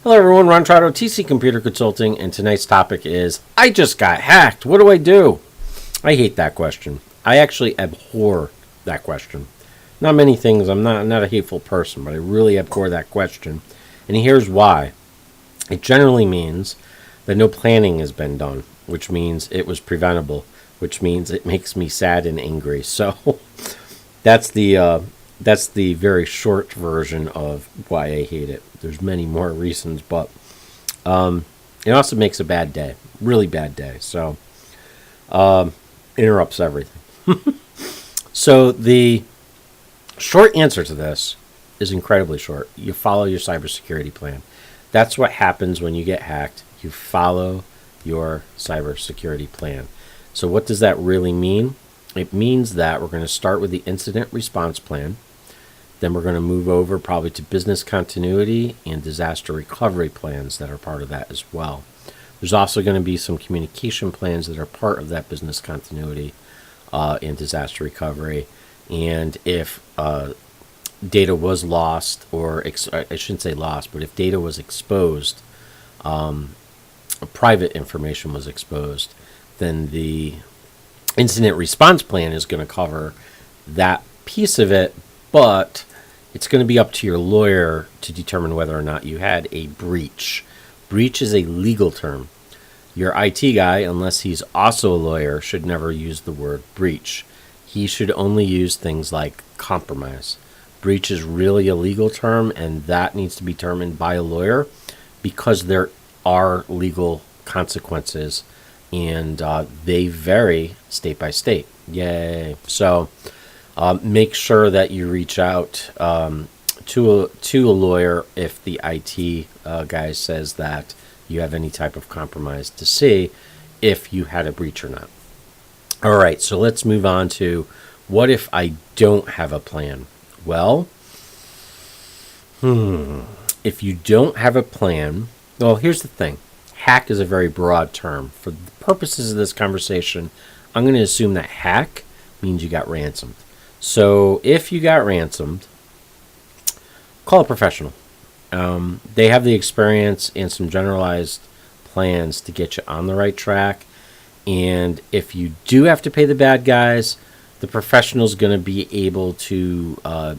Hello everyone, Ron Trotto, TC Computer Consulting, and tonight's topic is, I just got hacked, what do I do? I hate that question. I actually abhor that question. Not many things, I'm not a hateful person, but I really abhor that question. And here's why. It generally means that no planning has been done, which means it was preventable, which means it makes me sad and angry. So that's the very short version of why I hate it. There's many more reasons, but it also makes a bad day, really bad day. So interrupts everything. So the short answer to this is incredibly short. You follow your cybersecurity plan. That's what happens when you get hacked. You follow your cybersecurity plan. So what does that really mean? It means that we're going to start with the incident response plan. Then we're going to move over probably to business continuity and disaster recovery plans that are part of that as well. There's also going to be some communication plans that are part of that business continuity and disaster recovery. And if data was lost, or I shouldn't say lost, but if data was exposed, private information was exposed, then the incident response plan is going to cover that piece of it, but it's going to be up to your lawyer to determine whether or not you had a breach. Breach is a legal term. Your IT guy, unless he's also a lawyer, should never use the word breach. He should only use things like compromise. Breach is really a legal term, and that needs to be determined by a lawyer because there are legal consequences, and they vary state by state. Yay. So make sure that you reach out to a lawyer if the IT guy says that you have any type of compromise, to see if you had a breach or not. All right, so let's move on to, what if I don't have a plan? Well, if you don't have a plan, well, here's the thing. Hack is a very broad term. For the purposes of this conversation, I'm going to assume that hack means you got ransomed. So if you got ransomed, call a professional. They have the experience and some generalized plans to get you on the right track. And if you do have to pay the bad guys, the professional is going to be able to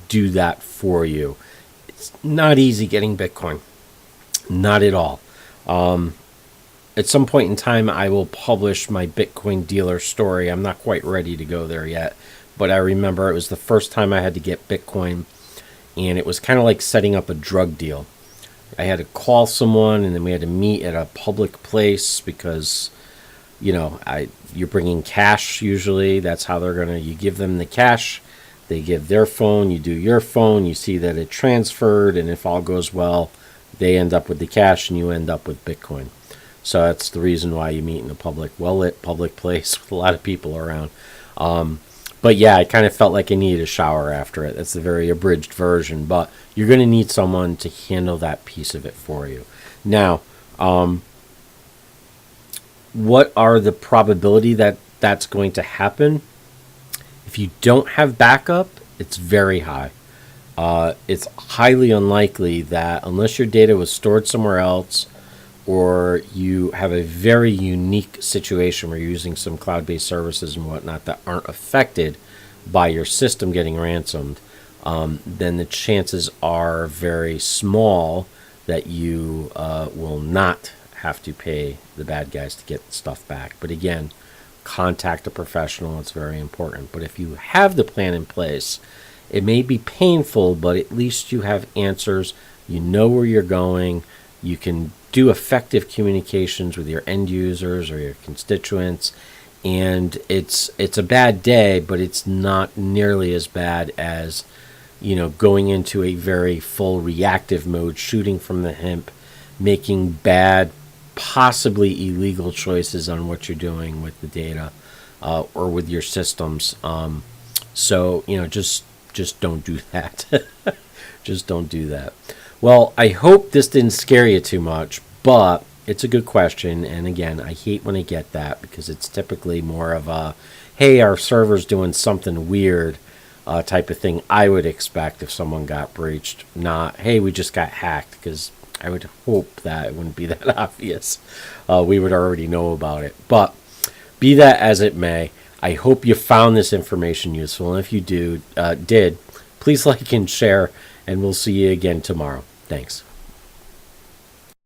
do that for you. It's not easy getting Bitcoin. Not at all. At some point in time, I will publish my Bitcoin dealer story. I'm not quite ready to go there yet, but I remember it was the first time I had to get Bitcoin, and it was kind of like setting up a drug deal. I had to call someone, and then we had to meet at a public place because, you're bringing cash usually. That's how you give them the cash. They give their phone, you do your phone, you see that it transferred, and if all goes well, they end up with the cash and you end up with Bitcoin. So that's the reason why you meet in a public, well-lit public place with a lot of people around. But yeah, I kind of felt like I needed a shower after it. That's a very abridged version, but you're going to need someone to handle that piece of it for you. Now, what are the probability that that's going to happen? If you don't have backup, it's very high. It's highly unlikely that, unless your data was stored somewhere else, or you have a very unique situation where you're using some cloud-based services and whatnot that aren't affected by your system getting ransomed, then the chances are very small that you will not have to pay the bad guys to get stuff back. But again, contact a professional. It's very important. But if you have the plan in place, it may be painful, but at least you have answers. You know where you're going. You can do effective communications with your end users or your constituents. And it's a bad day, but it's not nearly as bad as, going into a very full reactive mode, shooting from the hip, making bad, possibly illegal choices on what you're doing with the data or with your systems. So, just don't do that. Just don't do that. Well, I hope this didn't scare you too much, but it's a good question. And again, I hate when I get that because it's typically more of a, hey, our server's doing something weird type of thing I would expect if someone got breached. Not, hey, we just got hacked, because I would hope that it wouldn't be that obvious. We would already know about it. But be that as it may, I hope you found this information useful. And if you did, please like and share, and we'll see you again tomorrow. Thanks.